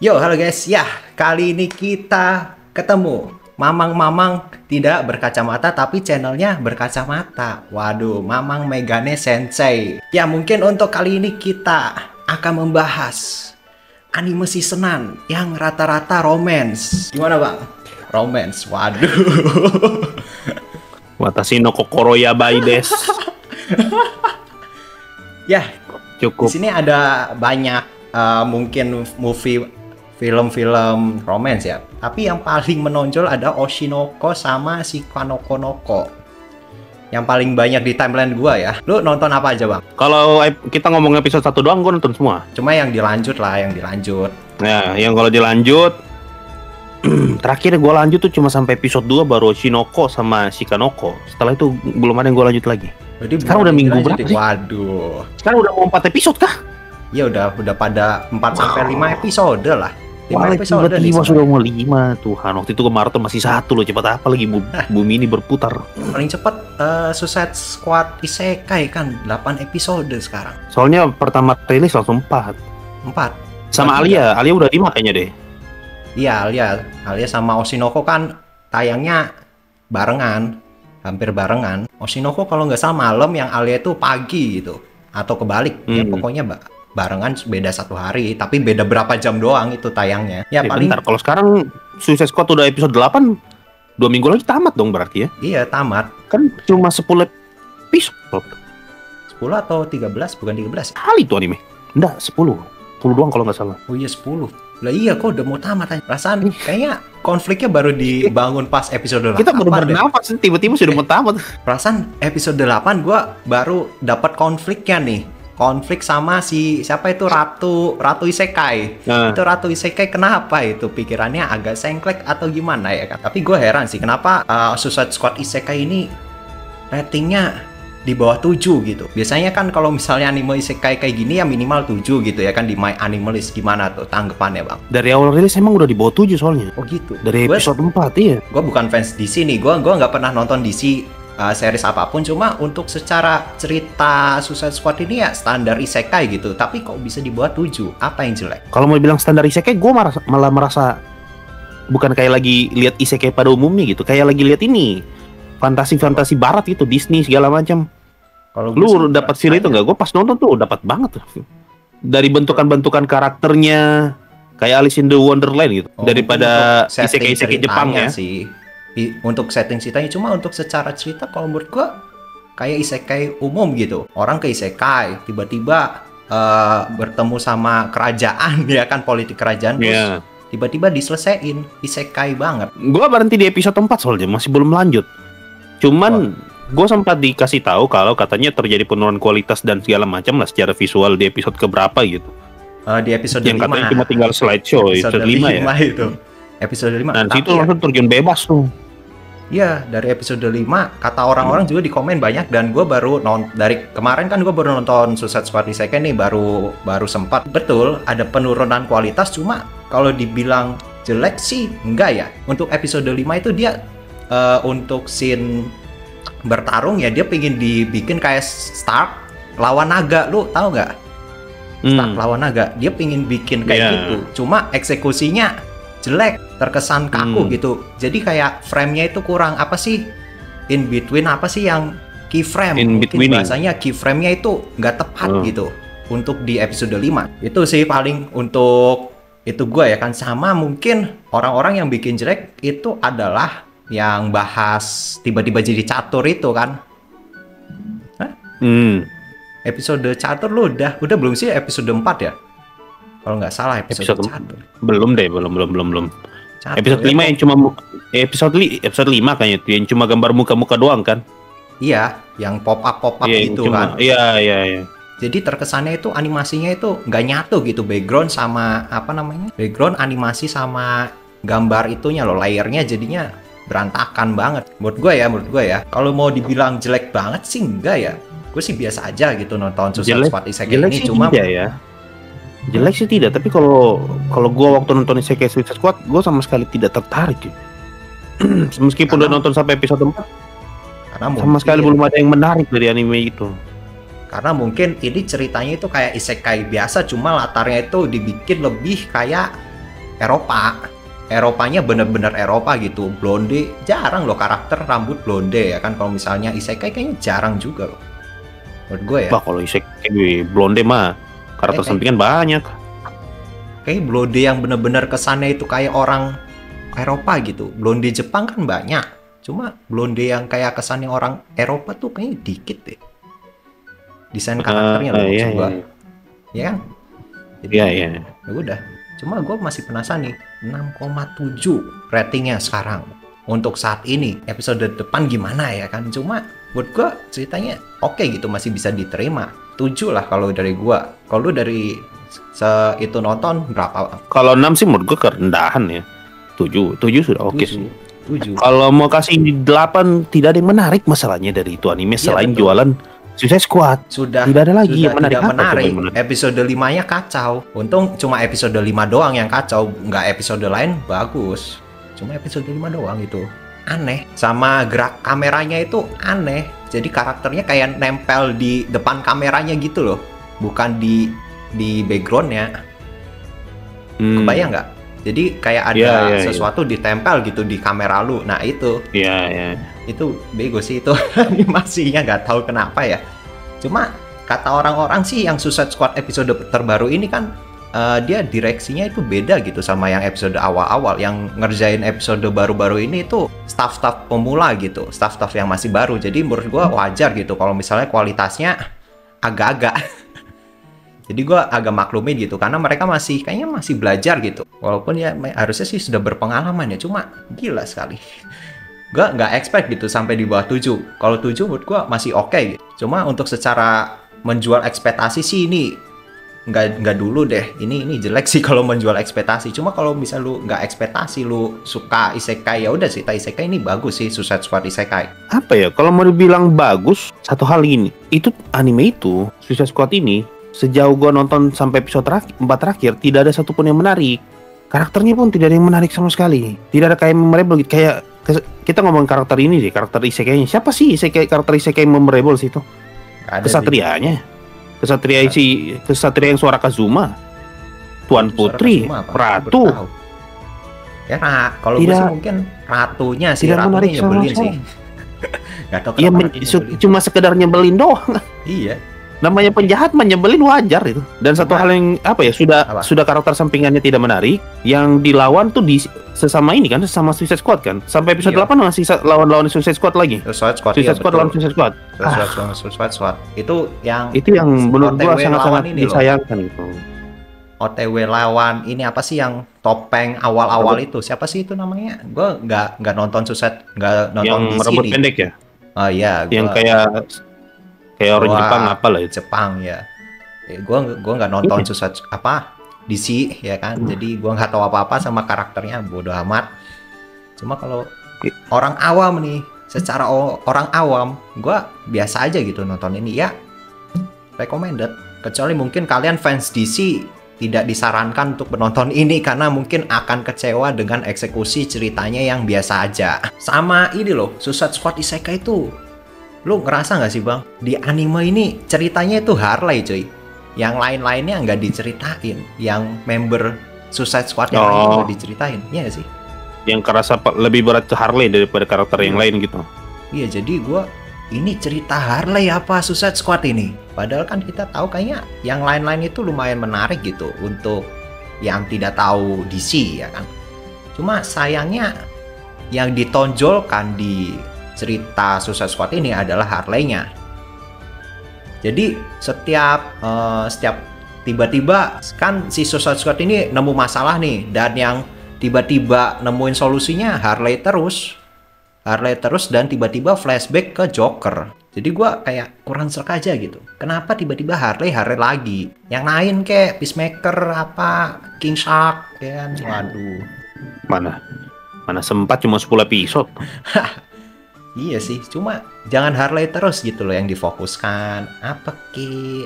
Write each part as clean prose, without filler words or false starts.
Yo, halo guys. Ya, kali ini kita ketemu. Mamang-mamang tidak berkacamata tapi channelnya berkacamata. Waduh, Mamang Megane Sensei. Ya, mungkin untuk kali ini kita akan membahas anime seasonan yang rata-rata romance. Gimana, Bang? Romance. Waduh. Watashi no kokoro yabai desu. Ya, Cukup. di sini ada banyak mungkin film-film romance ya. Tapi yang paling menonjol ada Oshinoko sama si Kanoko Noko. Yang paling banyak di timeline gua ya. Lu nonton apa aja, Bang? Kalau kita ngomong episode 1 doang, gue nonton semua. Cuma yang dilanjut lah, yang dilanjut. Nah, yang kalau dilanjut terakhir gue lanjut tuh cuma sampai episode 2 baru Oshinoko sama Shikanoko. Setelah itu belum ada yang gue lanjut lagi. Jadi sekarang udah minggu berapa sih? Waduh. Sekarang udah mau 4 episode kah? Ya udah pada 4 sampai 5 episode lah. 5 episode nih. Tiba-tiba sudah mau 5 Tuhan. Waktu itu ke maraton masih 1 loh. Cepat apa lagi bumi ini berputar. Paling cepat Suicide Squad Isekai kan 8 episode sekarang. Soalnya pertama rilis langsung 4. 4. Sama Alia udah 5 kayaknya deh. Iya, Alia sama Oshinoko kan tayangnya barengan, hampir barengan. Oshinoko kalau nggak salah malam, yang Alia itu pagi gitu, atau kebalik. Ya pokoknya barengan, beda 1 hari, tapi beda berapa jam doang itu tayangnya. Ya paling. Bentar, kalau sekarang Suicide Squad udah episode 8, 2 minggu lagi tamat dong berarti ya? Iya, tamat. Kan cuma 10 episode. 10 atau 13, bukan 13. Kali tuh anime. Enggak, 10 doang kalau nggak salah. Oh iya, 10. Lah iya, kok udah mau tamat aja. Perasaan kayaknya konfliknya baru dibangun pas episode 8. Kita baru bernafas, tiba-tiba sudah mau tamat. Perasaan episode 8 gua baru dapat konfliknya nih. Konflik sama si siapa itu, Ratu Isekai. Itu Ratu Isekai kenapa itu pikirannya agak sengklek atau gimana ya kan? Tapi gue heran sih kenapa Suicide Squad Isekai ini ratingnya di bawah 7 gitu. Biasanya kan kalau misalnya anime isekai kayak gini ya minimal 7 gitu ya kan di My Anime List. Gimana tuh tanggapannya, Bang? Dari awal rilis emang udah di bawah 7 soalnya. Oh gitu. Dari episode 4 iya. Gue bukan fans DC nih. Gue nggak pernah nonton DC series apapun. Cuma untuk secara cerita Suicide Squad ini ya standar isekai gitu. Tapi kok bisa di bawah 7? Apa yang jelek? Kalau mau bilang standar isekai, gue malah merasa bukan kayak lagi lihat isekai pada umumnya gitu. Kayak lagi lihat ini fantasi barat gitu, Disney segala macam. Kalau lu dapat feel itu nggak? Gue pas nonton tuh dapat banget tuh. Dari bentukan karakternya kayak Alice in the Wonderland gitu. Daripada isekai Jepang ya. Sih. Untuk setting ceritanya, cuma untuk secara cerita kalau menurut gue kayak isekai umum gitu. Orang ke isekai tiba-tiba bertemu sama kerajaan ya kan, politik kerajaan terus tiba-tiba diselesain, isekai banget. Gue berhenti di episode 4 soalnya masih belum lanjut. Cuman gue sempat dikasih tahu kalau katanya terjadi penurunan kualitas dan segala macam lah secara visual di episode keberapa gitu. Di episode yang 5. Katanya cuma tinggal slideshow episode 5 ya. Itu. Episode 5. Dan situ langsung terjun bebas tuh. Iya, dari episode 5 kata orang-orang juga di komen banyak, dan gue baru dari kemarin kan gue baru nonton Suicide Squad Isekai nih, baru sempat. Betul, ada penurunan kualitas, cuma kalau dibilang jelek sih enggak ya. Untuk episode 5 itu dia untuk scene bertarung ya, dia pengen dibikin kayak Stark lawan naga, lu tahu nggak? Stark lawan naga, dia pengen bikin kayak gitu, cuma eksekusinya jelek, terkesan kaku gitu. Jadi kayak frame-nya itu kurang apa sih, in between apa sih yang keyframe, mungkin bahasanya keyframe-nya itu nggak tepat gitu untuk di episode 5. Itu sih paling untuk itu gue ya kan. Sama mungkin orang-orang yang bikin jelek itu adalah yang bahas tiba-tiba jadi catur itu kan. Hah? Episode catur lu udah belum sih episode 4 ya? Kalau nggak salah episode catur. Belum deh, belum. Catur, episode 5 yang cuma episode 5 kayaknya tuh yang cuma gambar muka-muka doang kan? Iya, yang pop up gitu kan. Iya. Jadi terkesannya itu animasinya itu nggak nyatu gitu, background sama background animasi sama gambar itunya loh, layernya jadinya berantakan banget. Menurut gue ya. Kalau mau dibilang jelek banget sih enggak ya. Gue sih biasa aja gitu nonton Suicide Squad Isekai ini, cuma ya. Jelek sih tidak, tapi kalau gue waktu nonton Isekai Suicide Squad, gue sama sekali tidak tertarik gitu. Meskipun udah nonton sampai episode 4, sama sekali belum ada yang menarik dari anime itu. Karena mungkin ini ceritanya itu kayak isekai biasa, cuma latarnya itu dibikin lebih kayak Eropanya bener-bener Eropa gitu. Blonde jarang loh karakter rambut blonde ya kan. Kalau misalnya isekai kayaknya jarang juga loh. Menurut gue ya. Bah, kalau isekai blonde mah karakter sampingan banyak. Kayak blonde yang bener-bener kesannya itu kayak orang Eropa gitu. Blonde Jepang kan banyak. Cuma blonde yang kayak kesannya orang Eropa tuh kayaknya dikit deh. Desain karakternya loh maksud gue. Iya kan? Jadi, Iya. Ya udah. Cuma gue masih penasaran nih, 6,7 ratingnya sekarang. Untuk saat ini, episode depan gimana ya kan? Cuma buat gue ceritanya oke gitu, masih bisa diterima. 7 lah kalau dari gue. Kalau lu dari itu nonton berapa? Kalau 6 sih menurut gue kerendahan ya. 7 sudah oke sih. 7. Kalau mau kasih 8, tidak ada yang menarik masalahnya dari itu anime selain jualan Suicide Squad. Sudah tidak ada lagi yang menarik. Episode 5-nya kacau. Untung cuma episode 5 doang yang kacau, nggak episode lain bagus. Cuma episode 5 doang itu. Aneh. Sama gerak kameranya itu aneh. Jadi karakternya kayak nempel di depan kameranya gitu loh. Bukan di backgroundnya. Kebayang nggak? Jadi kayak ada sesuatu ditempel gitu di kamera lu. Nah itu. Iya. Itu bego sih itu animasinya, nggak tahu kenapa ya. Cuma kata orang-orang sih yang Suicide Squad episode terbaru ini kan dia direksinya itu beda gitu sama yang episode awal-awal. Yang ngerjain episode baru-baru ini itu staff-staff pemula gitu, staff-staff yang masih baru. Jadi menurut gua wajar gitu kalau misalnya kualitasnya agak-agak. Jadi gue agak maklumin gitu, karena mereka kayaknya masih belajar gitu. Walaupun ya harusnya sih sudah berpengalaman ya, cuma gila sekali. Gue nggak expect gitu sampai di bawah 7. Kalau 7 menurut gue masih oke gitu. Cuma untuk secara menjual ekspektasi sih ini nggak dulu deh. Ini jelek sih kalau menjual ekspektasi. Cuma kalau bisa lu nggak ekspektasi, lu suka isekai, ya udah sih, isekai ini bagus sih, Suicide Squad isekai. Apa ya, kalau mau dibilang bagus, satu hal ini, itu anime itu, Suicide Squad ini, sejauh gue nonton sampai episode 4 terakhir, tidak ada satupun yang menarik. Karakternya pun tidak ada yang menarik sama sekali. Tidak ada kayak memorable gitu. Kayak kita ngomong karakter ini deh, karakter isekai-nya. Siapa sih karakter isekai memorable sih itu? Kesatrianya. Kesatria yang suara Kazuma. Tuan Putri, Ratu. Ya, kalau gue sih mungkin ratunya sih, ratunya nyebelin sih. Gak tau kenapa. Iya, cuma sekedar nyebelin doang. Iya. Namanya penjahat nyebelin wajar itu. Dan satu hal yang sudah karakter sampingannya tidak menarik, yang dilawan tuh sesama ini kan, sesama Suicide Squad kan. Sampai episode 8 masih lawan Suicide Squad lagi. Suicide Squad lawan Suicide Squad. Suicide Squad. Itu yang menurut gua sangat-sangat disayangkan itu. OTW lawan ini apa sih yang topeng awal-awal itu? Siapa sih itu namanya? Gua nggak nonton nggak nonton yang rambut pendek ya? Oh iya, yang kayak orang Jepang apa lah itu. Jepang ya. Gua nggak nonton DC ya kan. Jadi gua nggak tahu apa-apa sama karakternya, bodoh amat. Cuma kalau orang awam nih, secara orang awam, gua biasa aja gitu nonton ini ya. Recommended. Kecuali mungkin kalian fans DC, tidak disarankan untuk menonton ini karena mungkin akan kecewa dengan eksekusi ceritanya yang biasa aja. Sama ini loh, Suicide Squad isekai itu. Lu ngerasa nggak sih bang, di anime ini ceritanya itu Harley cuy, yang lain-lainnya nggak diceritain, yang member Suicide Squad yang lain nggak diceritain, iya nggak sih? Yang kerasa lebih berat ke Harley daripada karakter yang lain gitu. Iya, jadi ini cerita Harley apa Suicide Squad ini? Padahal kan kita tahu kayaknya yang lain-lain itu lumayan menarik gitu untuk yang tidak tahu DC ya kan. Cuma sayangnya yang ditonjolkan di cerita Suicide Squad ini adalah Harley-nya. Jadi setiap tiba-tiba kan si Suicide Squad ini nemu masalah nih, dan yang tiba-tiba nemuin solusinya Harley terus dan tiba-tiba flashback ke Joker. Jadi gua kayak kurang serk aja gitu. Kenapa tiba-tiba Harley lagi? Yang lain kayak Peacemaker apa King Shark ya kan. Waduh. Mana sempat cuma 10 episode. Iya sih, cuma jangan Harley terus gitu loh yang difokuskan. Apa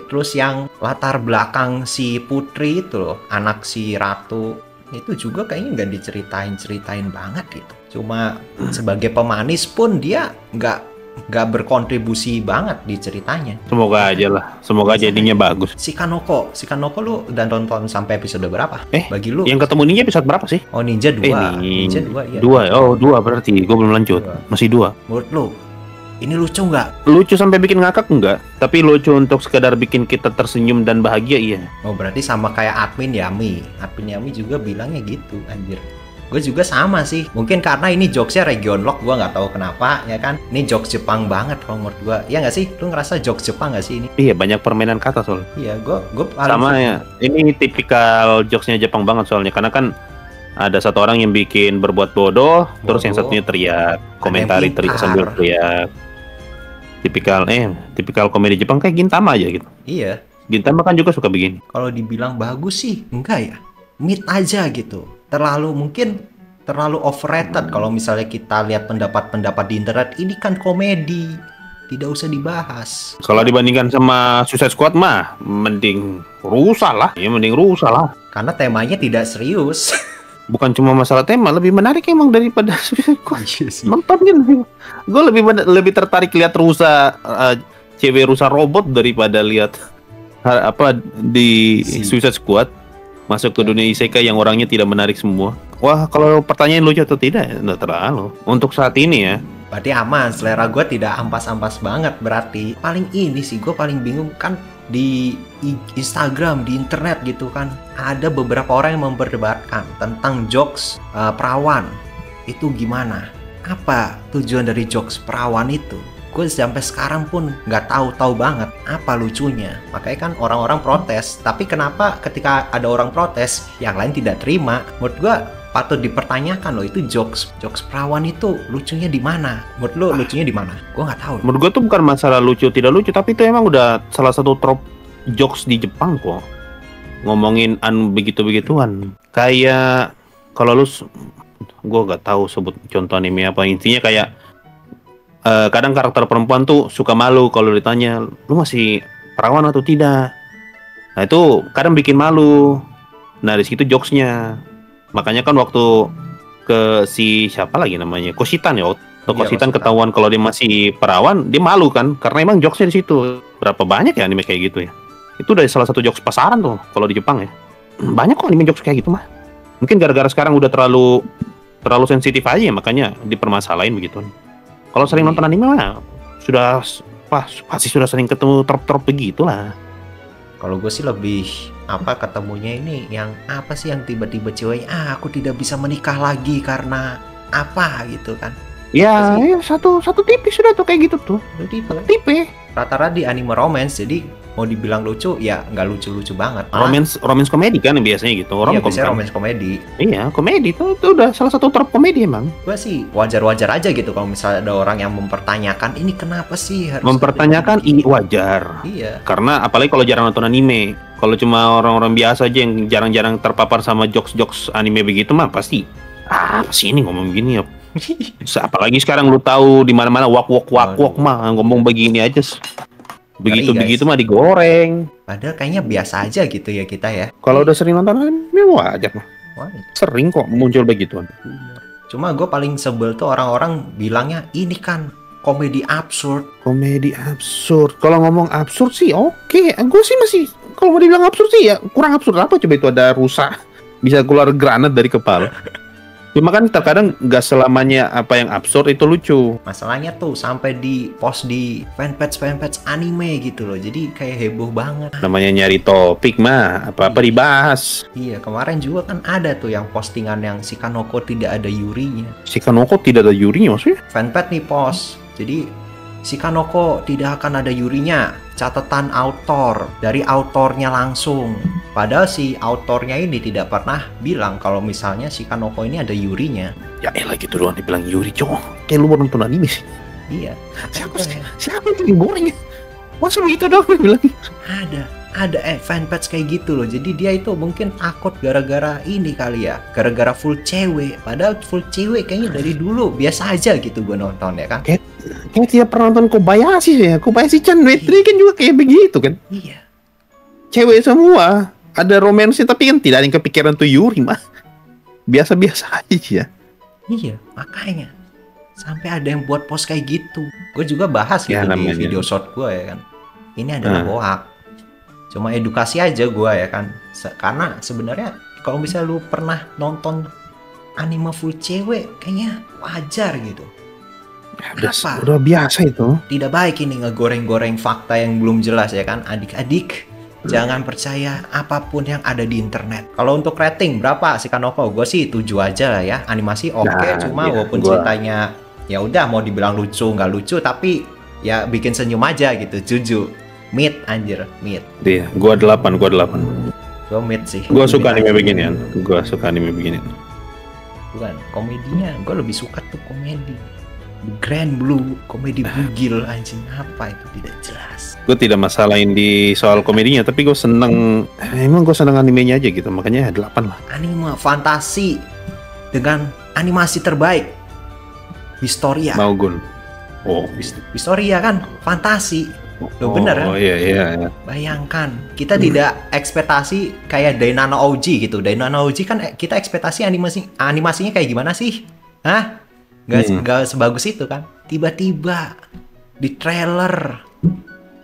terus yang latar belakang si Putri itu loh, anak si Ratu, itu juga kayaknya nggak diceritain banget gitu. Cuma sebagai pemanis pun dia nggak nggak berkontribusi banget di ceritanya. Semoga aja lah, semoga jadinya bagus. Si Kanoko lu udah nonton sampai episode berapa? Bagi lu? Yang ketemu Ninja episode berapa sih? Oh, Ninja 2. Ninja 2, iya. 2, oh 2 berarti, gue belum lanjut, masih 2. Menurut lu, ini lucu nggak? Lucu sampai bikin ngakak enggak? Tapi lucu untuk sekedar bikin kita tersenyum dan bahagia, iya. Oh, berarti sama kayak Admin Yami juga bilangnya gitu, anjir. Gue juga sama sih, mungkin karena ini jokesnya region lock, gue nggak tahu kenapa ya kan. Ini jokes Jepang banget kalau menurut gue, ya nggak sih? Lu ngerasa jokes Jepang nggak sih ini? Iya, banyak permainan kata soalnya. Iya, gue sama ya. Ini tipikal jokesnya Jepang banget soalnya, karena kan ada satu orang yang bikin berbuat bodoh, terus yang satunya teriak, komentari teriak sambil teriak. Tipikal komedi Jepang kayak Gintama aja gitu. Iya. Gintama kan juga suka begini. Kalau dibilang bagus sih, enggak ya. Mid aja gitu. Mungkin terlalu overrated kalau misalnya kita lihat pendapat-pendapat di internet. Ini kan komedi, tidak usah dibahas. Kalau dibandingkan sama Suicide Squad mah mending rusak lah. Ya mending rusak lah. Karena temanya tidak serius. Bukan cuma masalah tema, lebih menarik emang daripada Suicide Squad. Nontonnya gue lebih tertarik lihat rusa cewek rusa robot daripada lihat di Suicide Squad masuk ke dunia isekai yang orangnya tidak menarik semua. Wah, kalau pertanyaan lucu atau tidak, enggak terlalu. Untuk saat ini ya. Berarti aman, selera gue tidak ampas-ampas banget berarti. Paling ini sih, gue paling bingung kan di Instagram, di internet gitu kan. Ada beberapa orang yang memperdebatkan tentang jokes perawan. Itu gimana? Apa tujuan dari jokes perawan itu? Gue sampai sekarang pun nggak tahu banget apa lucunya. Makanya kan orang-orang protes. Tapi kenapa ketika ada orang protes, yang lain tidak terima? Menurut gue patut dipertanyakan loh, itu jokes perawan itu lucunya di mana? Menurut lo lucunya di mana? Gue nggak tahu. Menurut gue tuh bukan masalah lucu tidak lucu, tapi itu emang udah salah satu trop jokes di Jepang kok. Ngomongin begitu-begituan. Kayak kalau gue nggak tahu sebut contoh anime apa, intinya kayak kadang karakter perempuan tuh suka malu kalau ditanya, lu masih perawan atau tidak? Nah itu kadang bikin malu. Nah di situ jokesnya. Makanya kan waktu ke si siapa lagi namanya, Koshitan ya, Koshitan ketahuan kalau dia masih perawan, dia malu kan? Karena emang jokesnya di situ. Berapa banyak ya anime kayak gitu ya? Itu dari salah satu jokes pasaran tuh kalau di Jepang ya. Banyak kok anime jokes kayak gitu mah. Mungkin gara-gara sekarang udah terlalu sensitif aja ya, makanya dipermasalahin begitu. Kalau sering nonton anime mah pasti sudah sering ketemu trop-trop begitulah. Kalau gue sih lebih ketemunya ini yang apa sih yang tiba-tiba cewek aku tidak bisa menikah lagi karena apa gitu kan. Ya, satu tipe sudah tuh kayak gitu tuh. Tipe. Rata-rata di anime romance, jadi mau dibilang lucu ya nggak lucu-lucu banget. Romance komedi kan biasanya gitu. Iya, biasanya romance komedi. Iya, komedi itu udah salah satu trop komedi emang. Gue sih wajar-wajar aja gitu kalau misalnya ada orang yang mempertanyakan ini kenapa sih harus mempertanyakan ini wajar. Iya. Karena apalagi kalau jarang nonton anime. Kalau cuma orang-orang biasa aja yang jarang-jarang terpapar sama jokes anime begitu mah pasti apa sih ini ngomong gini ya. Apalagi sekarang lu tahu di mana-mana wak mah ngomong begini aja. Begitu mah digoreng. Padahal kayaknya biasa aja gitu ya kita ya. Kalau udah sering nonton anime wajar mah. Sering kok muncul begituan. Cuma gue paling sebel tuh orang-orang bilangnya ini kan komedi absurd. Komedi absurd. Kalau ngomong absurd sih oke. Gue sih masih kalau mau dibilang absurd sih ya kurang absurd apa coba itu ada rusa bisa keluar granat dari kepala. Cuma kan terkadang nggak selamanya apa yang absurd itu lucu. Masalahnya tuh sampai di post di fanpage anime gitu loh. Jadi kayak heboh banget. Namanya nyari topik mah apa-apa dibahas. Iya, kemarin juga kan ada tuh yang postingan yang si Kanoko tidak ada yurinya. Si Kanoko tidak ada yurinya maksudnya? Fanpage nih post. Jadi si Kanoko tidak akan ada yurinya. Catatan autor dari autornya langsung. Padahal si autornya ini tidak pernah bilang kalau misalnya si Kanoko ini ada yurinya. Ya elah gitu doang dibilang yuri cowok. Kayak lu baru nonton anime sih. Iya. Siapa yang goreng? Masa begitu doang bilang? Ada fanpage kayak gitu loh. Jadi dia itu mungkin takut gara-gara ini kali ya. Gara-gara full cewek. Padahal full cewek kayaknya dari dulu biasa aja gitu gue nonton ya kan. Kayak tidak pernah nonton Kobayashi ya. Kobayashi-chan Wetri kan juga kayak begitu kan. Iya. Cewek semua. Ada romansnya tapi kan tidak ada yang kepikiran tuh Yuri mah. Biasa-biasa aja. Iya, makanya. Sampai ada yang buat post kayak gitu. Gue juga bahas gitu di video short gue ya kan. Ini adalah hoax. Cuma edukasi aja gue ya kan. Karena sebenarnya kalau misalnya lu pernah nonton anime full cewek, kayaknya wajar gitu. Kenapa? Udah biasa itu. Tidak baik ini ngegoreng-goreng fakta yang belum jelas ya kan. Adik-adik, jangan percaya apapun yang ada di internet. Kalau untuk rating berapa sih Kanoko? Gue sih 7 aja lah ya. Animasi cuma walaupun ceritanya ya udah mau dibilang lucu nggak lucu, tapi ya bikin senyum aja gitu. 7. Mid anjir, mid. Iya, gue 8. Gue mid sih. Gue suka anime beginian. Bukan, komedinya gue lebih suka tuh komedi. Grand Blue, komedi bugil anjing, apa itu tidak jelas. Gue tidak masalahin di soal komedinya, tapi gue seneng, emang gue seneng animenya aja gitu, makanya 8 lah. Anime fantasi dengan animasi terbaik, Historia. Maugun. Oh, Historia kan fantasi. Loh bener kan? Oh iya. Bayangkan, kita tidak ekspektasi kayak Dainano OG gitu. Dainano OG kan kita ekspektasi animasinya kayak gimana sih? Hah? Gak sebagus itu kan. Tiba-tiba di trailer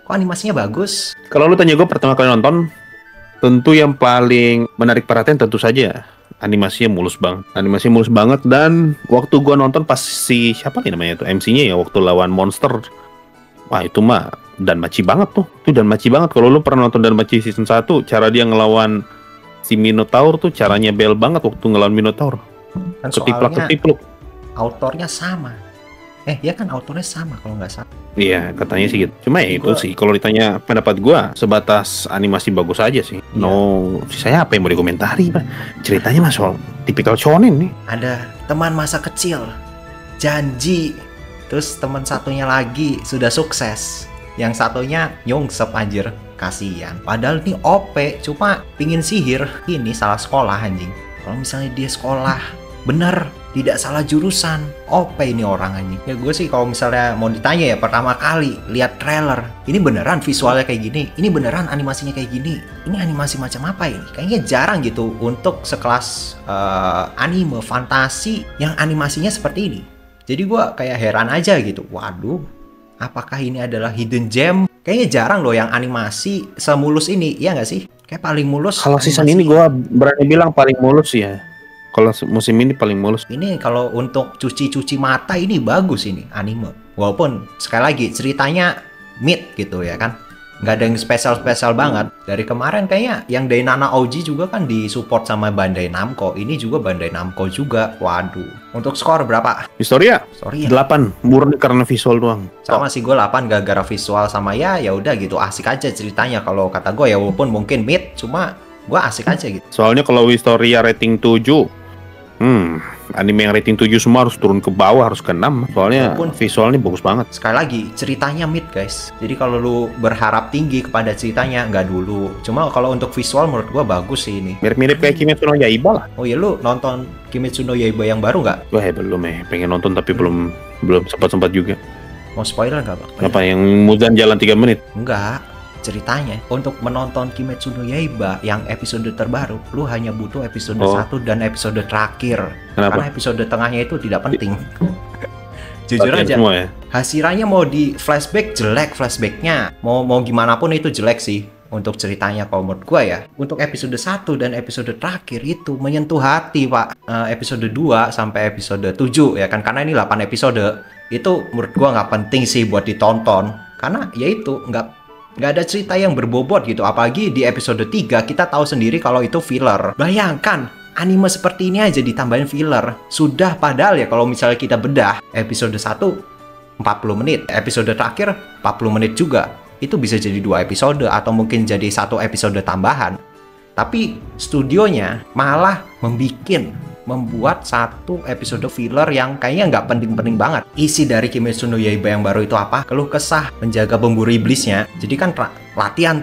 kok animasinya bagus. Kalau lu tanya gue pertama kali nonton, tentu yang paling menarik perhatian tentu saja animasinya mulus banget. Dan waktu gue nonton pas siapa nih namanya itu MC-nya ya, waktu lawan monster, wah itu mah Danmachi banget tuh. Itu Danmachi banget. Kalau lu pernah nonton Danmachi season 1, cara dia ngelawan si Minotaur tuh caranya bel banget waktu ngelawan Minotaur. Kan ketiplak. Autornya sama. Ya kan autornya sama kalau nggak salah. Iya, katanya sih gitu. Cuma ya itu sih, kalau ditanya pendapat gua, sebatas animasi bagus aja sih. Iya. Sisanya apa yang mau dikomentari, Pak? Ceritanya mah soal tipikal shonen nih. Ada teman masa kecil, janji, terus teman satunya lagi sudah sukses. Yang satunya nyungsep anjir, kasihan. Padahal ini OP, cuma pingin sihir. Ini salah sekolah anjing. Kalau misalnya dia sekolah bener, tidak salah jurusan, OP ini orang anjing. Ya gue sih kalau misalnya mau ditanya ya, pertama kali lihat trailer, ini beneran visualnya kayak gini, ini beneran animasinya kayak gini, ini animasi macam apa ini? Kayaknya jarang gitu untuk sekelas anime fantasi yang animasinya seperti ini. Jadi gue kayak heran aja gitu, waduh, apakah ini adalah hidden gem? Kayaknya jarang loh yang animasi semulus ini, iya nggak sih? Kayak paling mulus. Kalau season ini gue berani bilang paling mulus ya. Kalau musim ini paling mulus. Ini kalau untuk cuci mata ini bagus ini anime. Walaupun sekali lagi ceritanya mid gitu ya kan. Nggak ada yang spesial banget. Dari kemarin kayaknya yang Dainana OG juga kan disupport sama Bandai Namco. Ini juga Bandai Namco juga. Waduh. Untuk skor berapa? Historia 8. Murni karena visual doang. Sama sih gue 8 gara-gara visual sama ya udah gitu. Asik aja ceritanya kalau kata gue ya, walaupun mungkin mid, cuma gue asik aja gitu. Soalnya kalau Historia rating 7, anime yang rating 7 semua harus turun ke bawah, harus ke 6. Soalnya visualnya bagus banget. Sekali lagi, ceritanya mid guys. Jadi kalau lu berharap tinggi kepada ceritanya, nggak dulu. Cuma kalau untuk visual menurut gua bagus sih ini. Mirip-mirip kayak Kimetsu no Yaiba lah. Oh iya, lu nonton Kimetsu no Yaiba yang baru nggak? Wah belum pengen nonton tapi belum sempat juga. Mau spoiler nggak Bang? Apa yang Muzan jalan 3 menit? Enggak. Ceritanya, untuk menonton Kimetsu no Yaiba yang episode terbaru, lu hanya butuh episode 1 dan episode terakhir. Kenapa? Karena episode tengahnya itu tidak penting. Jujur aja, ya? Hashiranya mau di flashback jelek flashbacknya. Mau gimana pun itu jelek sih untuk ceritanya kalau menurut gua ya. Untuk episode 1 dan episode terakhir itu menyentuh hati, Pak. Episode 2 sampai episode 7 ya kan, karena ini 8 episode. Itu menurut gua nggak penting sih buat ditonton. Karena ya itu nggak ada cerita yang berbobot gitu. Apalagi di episode 3 kita tahu sendiri kalau itu filler. Bayangkan anime seperti ini aja ditambahin filler. Sudah, padahal ya kalau misalnya kita bedah episode 1 40 menit, episode terakhir 40 menit juga. Itu bisa jadi 2 episode atau mungkin jadi 1 episode tambahan. Tapi studionya malah membuat 1 episode filler yang kayaknya nggak penting-penting banget. Isi dari Kimetsu no Yaiba yang baru itu apa? Keluh kesah menjaga pemburu iblisnya. Jadi kan latihan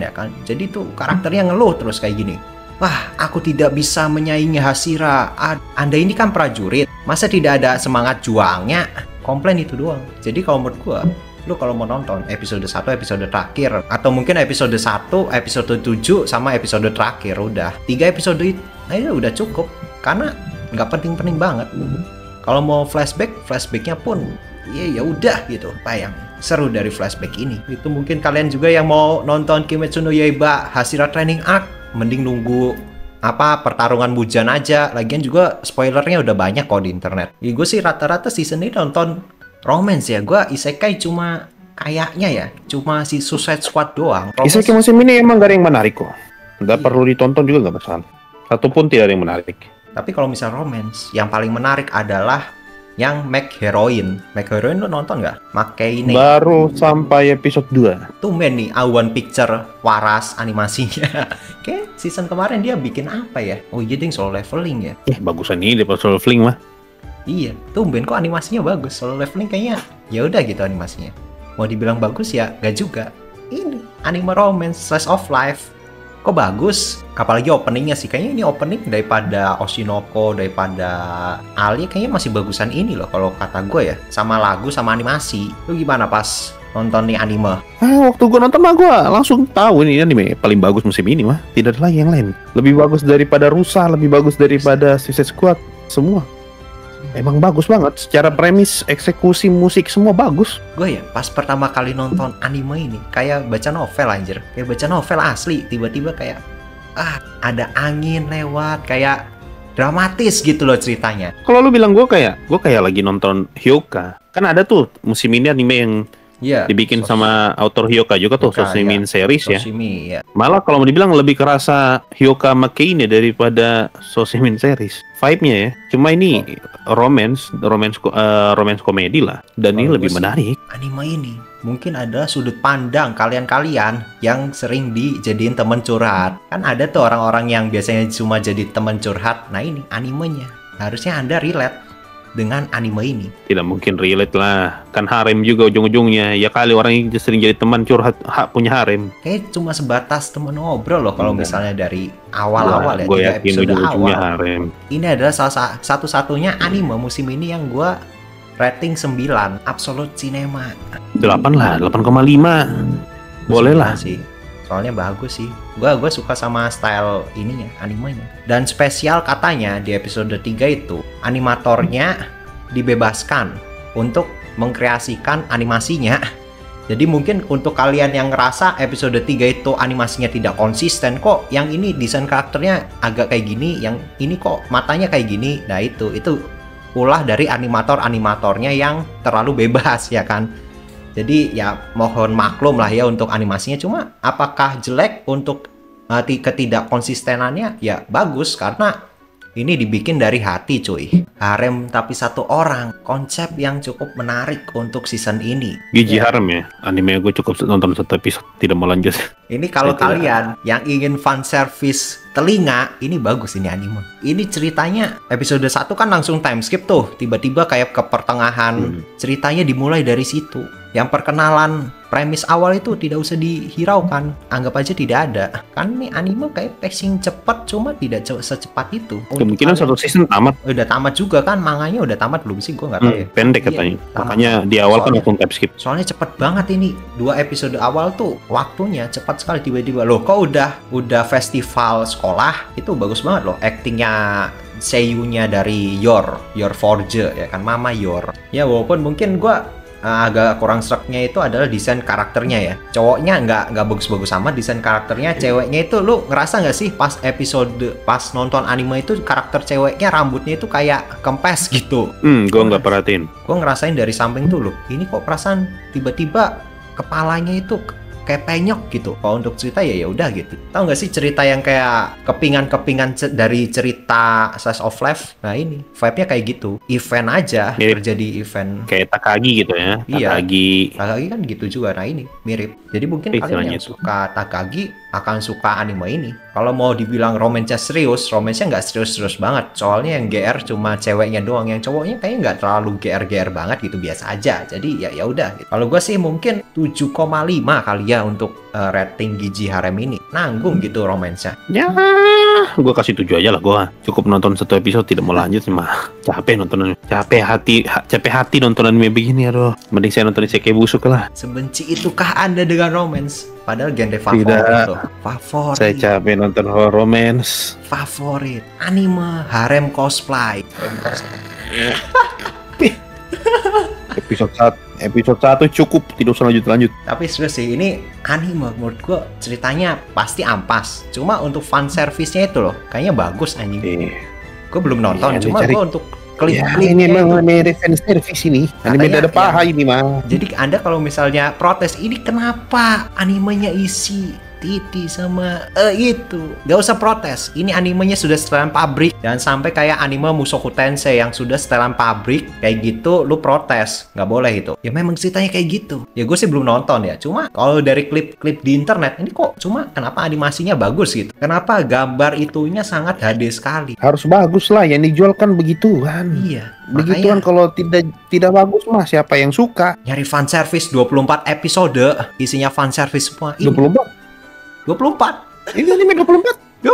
ya kan. Jadi tuh karakternya ngeluh terus kayak gini. Wah, aku tidak bisa menyaingi Hashira. Anda ini kan prajurit. Masa tidak ada semangat juangnya? Komplain itu doang. Jadi kalau menurut gua, lu kalau mau nonton episode 1 episode terakhir, atau mungkin episode 1 episode 7 sama episode terakhir, udah 3 episode itu udah cukup. Karena nggak penting-penting banget. Kalau mau flashbacknya pun ya udah gitu. Apa yang seru dari flashback ini? Itu mungkin kalian juga yang mau nonton Kimetsu no Yaiba Hashira Training Arc, mending nunggu pertarungan Mujan aja. Lagian juga spoilernya udah banyak kok di internet. Gue sih rata-rata season ini nonton romance ya. Gue isekai cuma kayaknya ya cuma si Suicide Squad doang. Isekai musim ini emang gak ada yang menarik kok. Nggak perlu ditonton juga, nggak masalah. Satupun tidak ada yang menarik. Tapi kalau misal romance, yang paling menarik adalah yang Make Heroine. Make Heroine lu nonton nggak? Make ini. Baru sampai episode 2. Tumben nih, A1 Picture waras animasinya. Kayak season kemarin dia bikin apa ya? Oh iya, ding, solo leveling ya. Bagusan ini daripada solo leveling mah. Iya, tumben kok animasinya bagus. Solo leveling kayaknya ya udah gitu animasinya. Mau dibilang bagus ya, gak juga. Ini anime romance, slice of life. Kok bagus? Apalagi openingnya sih. Kayaknya ini opening daripada Oshinoko, daripada Ali, kayaknya masih bagusan ini loh kalau kata gue ya. Sama lagu, sama animasi. Lu gimana pas nonton nih anime? Waktu gue nonton mah gue langsung tahu ini anime paling bagus musim ini mah. Tidak ada lagi yang lain. Lebih bagus daripada Rusa, lebih bagus daripada Suicide Squad. Semua. Emang bagus banget, secara premis, eksekusi, musik, semua bagus. Gue ya, pas pertama kali nonton anime ini, kayak baca novel anjir. Kayak baca novel asli, tiba-tiba kayak, ada angin lewat, kayak dramatis gitu loh ceritanya. Kalau lu bilang gue kayak lagi nonton Hyoka. Kan ada tuh musim ini anime yang dibikin sama author Hyoka juga tuh, Soshimin series ya. Malah kalau mau dibilang lebih kerasa Hyoka Make ini daripada Soshimin series. Vibe-nya ya. Cuma ini romance komedi lah. Dan ini lebih menarik. Anime ini mungkin ada sudut pandang kalian-kalian yang sering dijadiin temen curhat. Kan ada tuh orang-orang yang biasanya cuma jadi temen curhat. Nah ini animenya. Harusnya Anda relate dengan anime ini. Tidak mungkin relate lah. Kan harem juga ujung-ujungnya. Ya kali orang yang sering jadi teman curhat punya harem. Kayak cuma sebatas temen ngobrol loh kalau misalnya dari awal-awal ya. Gue yakin ujung-ujungnya harem. Ini adalah salah satu-satunya anime musim ini yang gue rating 9. Absolute Cinema. 8 lah, 8,5. Boleh lah sih. Soalnya bagus sih. Gue suka sama style ininya, animenya. Dan spesial katanya di episode 3 itu animatornya dibebaskan untuk mengkreasikan animasinya. Jadi mungkin untuk kalian yang ngerasa episode 3 itu animasinya tidak konsisten, kok yang ini desain karakternya agak kayak gini, yang ini kok matanya kayak gini. Nah itu ulah dari animatornya yang terlalu bebas ya kan. Jadi ya mohon maklum lah ya untuk animasinya. Cuma apakah jelek untuk ketidakkonsistenannya? Ya bagus karena ini dibikin dari hati cuy. Harem tapi satu orang. Konsep yang cukup menarik untuk season ini. Gigi harem ya. Anime gue cukup nonton satu episode, tidak mau lanjut. Ini kalau kalian yang ingin fan service telinga, ini bagus ini anime. Ini ceritanya episode 1 kan langsung time skip tuh. Tiba-tiba kayak ke pertengahan ceritanya dimulai dari situ. Yang perkenalan premis awal itu tidak usah dihiraukan, anggap aja tidak ada. Kan nih anime kayak pacing cepat, cuma tidak secepat itu. Kemungkinan satu season tamat. Udah tamat juga kan, manganya udah tamat belum sih? Gue nggak tahu ya. Pendek katanya. Makanya di awal kan langsung time skip. Soalnya cepet banget ini. 2 episode awal tuh waktunya cepat sekali, tiba-tiba loh kok udah festival sekolah. Itu bagus banget loh aktingnya. Seiyunya dari Yor Forge ya kan, Mama Yor. Ya walaupun mungkin gue agak kurang seraknya itu adalah desain karakternya ya. Cowoknya nggak bagus-bagus amat desain karakternya. Ceweknya itu lu ngerasa nggak sih pas nonton anime itu karakter ceweknya rambutnya itu kayak kempes gitu. Gue nggak perhatiin. Gue ngerasain dari samping tuh loh. Ini kok perasaan tiba-tiba kepalanya itu kayak penyok gitu. Kalau untuk cerita ya udah gitu. Tahu nggak sih cerita yang kayak kepingan dari cerita Slice of Life? Nah ini vibe-nya kayak gitu. Event aja, terjadi event. Kayak Takagi gitu ya. Iya. Takagi kan gitu juga. Nah ini mirip. Jadi mungkin kalian yang suka Takagi akan suka anime ini. Kalau mau dibilang romansnya serius, romansnya nggak serius-serius banget. Soalnya yang GR cuma ceweknya doang, yang cowoknya kayaknya nggak terlalu GR banget gitu, biasa aja. Jadi ya udah. Gitu. Kalau gue sih mungkin 7,5 kali ya untuk rating Gigi Harem ini. Nanggung gitu romansnya. Ya, gue kasih 7 aja lah. Gue cukup nonton 1 episode, tidak mau lanjut sih mah. Capek nonton, capek hati nonton anime begini, aduh. Mending saya nonton Isekai busuk lah. Sebenci itukah Anda dengan romance? Padahal genre favorit loh. Favorit. Saya capek nonton horror romance. Favorit. Anime harem cosplay. Episode 1 cukup, tidak usah lanjut. Tapi serius sih, ini anime menurut gua ceritanya pasti ampas. Cuma untuk fan service-nya itu loh, kayaknya bagus anjing. Gue belum nonton, cuma gue untuk klik-klik. Ini memang anime fan service ini. Anime ada paha ini mah. Jadi Anda kalau misalnya protes, ini kenapa animenya isi titi sama itu, gak usah protes. Ini animenya sudah setelan pabrik, dan sampai kayak anime Mushoku Tensei yang sudah setelan pabrik kayak gitu, lu protes, nggak boleh itu. Ya memang ceritanya kayak gitu. Ya gue sih belum nonton ya. Cuma kalau dari klip-klip di internet ini kok, cuma kenapa animasinya bagus gitu? Kenapa gambar itunya sangat HD sekali? Harus bagus lah, yang dijual kan begituan. Iya. Begituan kalau tidak bagus mah siapa yang suka? Nyari fan service 24 episode, isinya fan service semua. 24. Ini anime 24.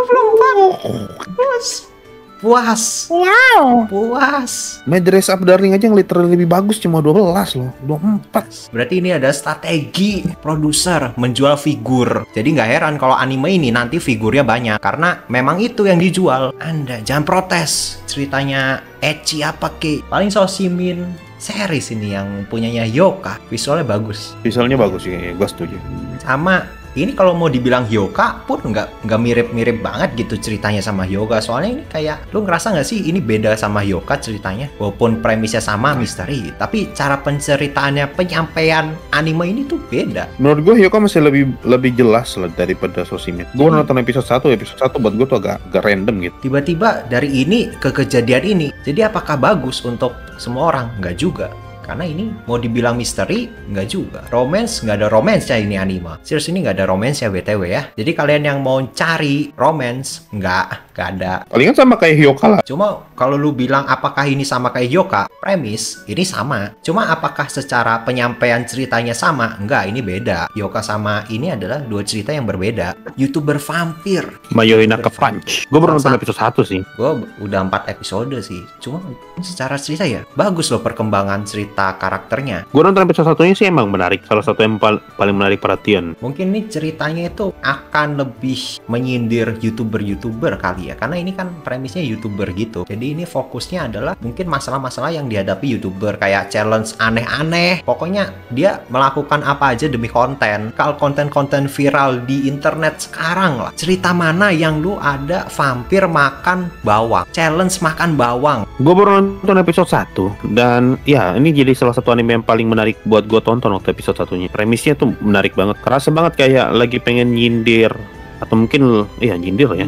Puas. Wow. Puas. My Dress Up Darling aja yang literally lebih bagus cuma 12 loh. 24. Berarti ini ada strategi produser menjual figur. Jadi nggak heran kalau anime ini nanti figurnya banyak. Karena memang itu yang dijual. Anda jangan protes. Ceritanya ecchi apa ke? Paling Soshimin series ini yang punyanya Hyoka. Visualnya bagus. Visualnya bagus sih, gue setuju. Sama ini kalau mau dibilang Hyoka pun nggak mirip-mirip banget gitu ceritanya sama Hyoka. Soalnya ini kayak, lu ngerasa nggak sih ini beda sama Hyoka ceritanya? Walaupun premisnya sama, misteri, tapi cara penceritaannya, penyampaian anime ini tuh beda. Menurut gue Hyoka masih lebih jelas lah daripada Soshimin. Gue nonton episode 1 buat gue tuh agak random gitu. Tiba-tiba dari ini ke kejadian ini. Jadi apakah bagus untuk semua orang? Nggak juga. Karena ini mau dibilang misteri, nggak juga. Romance, nggak ada romance-nya ini anime. Serius, ini nggak ada romance ya BTW ya. Jadi kalian yang mau cari romance, nggak ada. Palingan sama kayak Hyoka lah. Cuma kalau lu bilang apakah ini sama kayak Hyoka, premis ini sama. Cuma apakah secara penyampaian ceritanya sama? Enggak, ini beda. Hyoka sama ini adalah dua cerita yang berbeda. YouTuber vampir. Mayoina ke Punch. Gue baru nonton episode 1 sih. Gue udah 4 episode sih. Cuma secara cerita ya bagus loh perkembangan cerita karakternya. Gue nonton episode 1-nya sih emang menarik. Salah satu yang paling menarik perhatian. Mungkin nih ceritanya itu akan lebih menyindir YouTuber kali ya. Karena ini kan premisnya YouTuber gitu. Jadi ini fokusnya adalah mungkin masalah-masalah yang dihadapi YouTuber. Kayak challenge aneh-aneh. Pokoknya dia melakukan apa aja demi konten. Kalau konten-konten viral di internet sekarang lah. Cerita mana yang lu ada vampir makan bawang? Challenge makan bawang. Gue baru nonton episode 1. Dan ya ini jadi salah satu anime yang paling menarik buat gue tonton waktu episode 1-nya. Premisnya tuh menarik banget. Kerasa banget kayak lagi pengen nyindir. Atau mungkin, iya nyindir ya.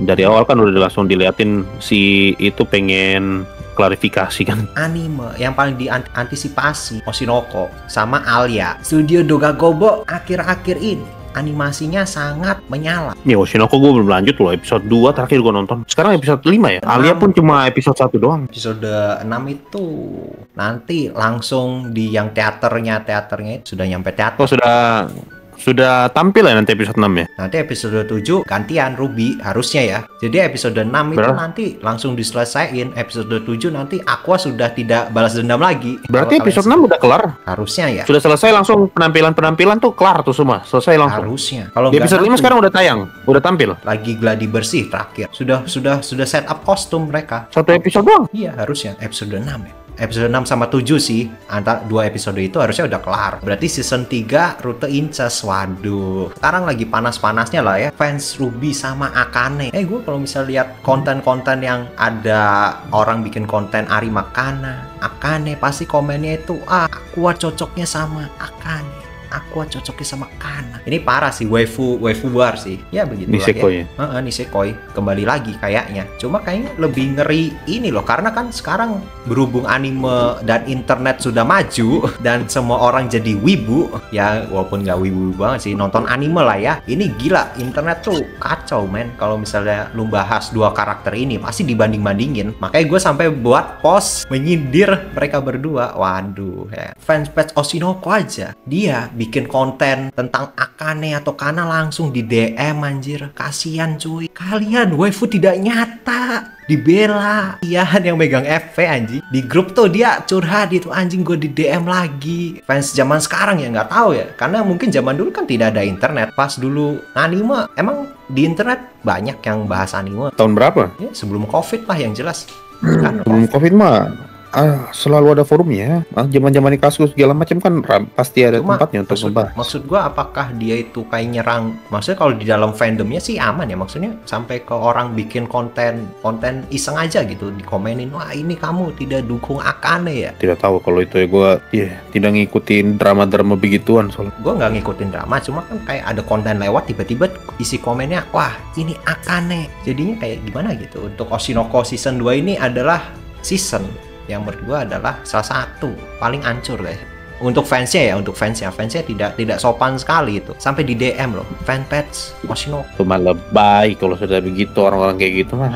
Dari awal kan udah langsung diliatin si itu pengen klarifikasi kan. Anime yang paling diantisipasi Oshinoko sama Alia. Studio Dogakobo akhir-akhir ini animasinya sangat menyala. Ya Oshinoko gue belum lanjut loh, episode 2 terakhir gue nonton. Sekarang episode 5 ya. Alia pun cuma episode 1 doang. Episode 6 itu nanti langsung di yang teaternya itu sudah nyampe teater. Oh sudah tampil ya nanti episode 6 ya? Nanti episode 7 gantian Ruby harusnya ya. Jadi episode 6 itu nanti langsung diselesain. Episode 7 nanti Aqua sudah tidak balas dendam lagi. Berarti episode 6 udah kelar? Harusnya ya. Sudah selesai langsung penampilan tuh kelar tuh semua. Selesai langsung. Harusnya. Kalau di episode 5 sekarang udah tayang, udah tampil. Lagi gladi bersih terakhir. Sudah set up kostum mereka. Satu episode doang? Iya, harusnya episode 6 ya. Episode 6 sama 7 sih, antara 2 episode itu harusnya udah kelar. Berarti season 3 rute incest. Waduh, sekarang lagi panas-panasnya lah ya fans Ruby sama Akane. Gue kalau misalnya lihat konten-konten yang ada orang bikin konten Ari Akane pasti komennya itu Aqua cocoknya sama Akane, Aqua cocoknya sama Kana. Ini parah sih, waifu war sih. Ya begitu Nisekoi ya. Nisekoi kembali lagi kayaknya. Cuma kayaknya lebih ngeri ini loh, karena kan sekarang berhubung anime dan internet sudah maju dan semua orang jadi wibu. Ya walaupun nggak wibu banget sih, nonton anime lah ya. Ini gila, internet tuh kacau men. Kalau misalnya lu bahas dua karakter ini pasti dibanding-bandingin. Makanya gue sampai buat post menyindir mereka berdua. Waduh ya. Fans Oshinoko aja dia bikin konten tentang Akane atau Kana langsung di DM anjir. Kasian cuy. Kalian waifu tidak nyata. Dibela. Ian yang megang FV anjing. Di grup tuh dia curhat itu anjing, gue di DM lagi. Fans zaman sekarang ya nggak tahu ya. Karena mungkin zaman dulu kan tidak ada internet. Pas dulu anime emang di internet banyak yang bahas anime. Tahun berapa? Ya, sebelum COVID lah yang jelas. Kan Sebelum COVID mah selalu ada forumnya. Zaman-zaman kasus segala macam kan pasti ada tempatnya untuk membahas. Maksud gua apakah dia itu kayak nyerang? Maksudnya kalau di dalam fandomnya sih aman ya. Maksudnya sampai ke orang bikin konten iseng aja gitu, dikomenin, wah ini kamu tidak dukung Akane ya? Tidak tahu kalau itu ya, gua tidak ngikutin drama-drama begituan soalnya. Gua nggak ngikutin drama, cuma kan kayak ada konten lewat tiba-tiba isi komennya, wah ini Akane. Jadinya kayak gimana gitu. Untuk Oshinoko season 2 ini adalah season yang menurut gue adalah salah satu paling hancur guys. Untuk fansnya tidak sopan sekali itu. Sampai di DM loh, fanpage Oshinoko. Itu mah lebay kalau sudah begitu, orang-orang kayak gitu mah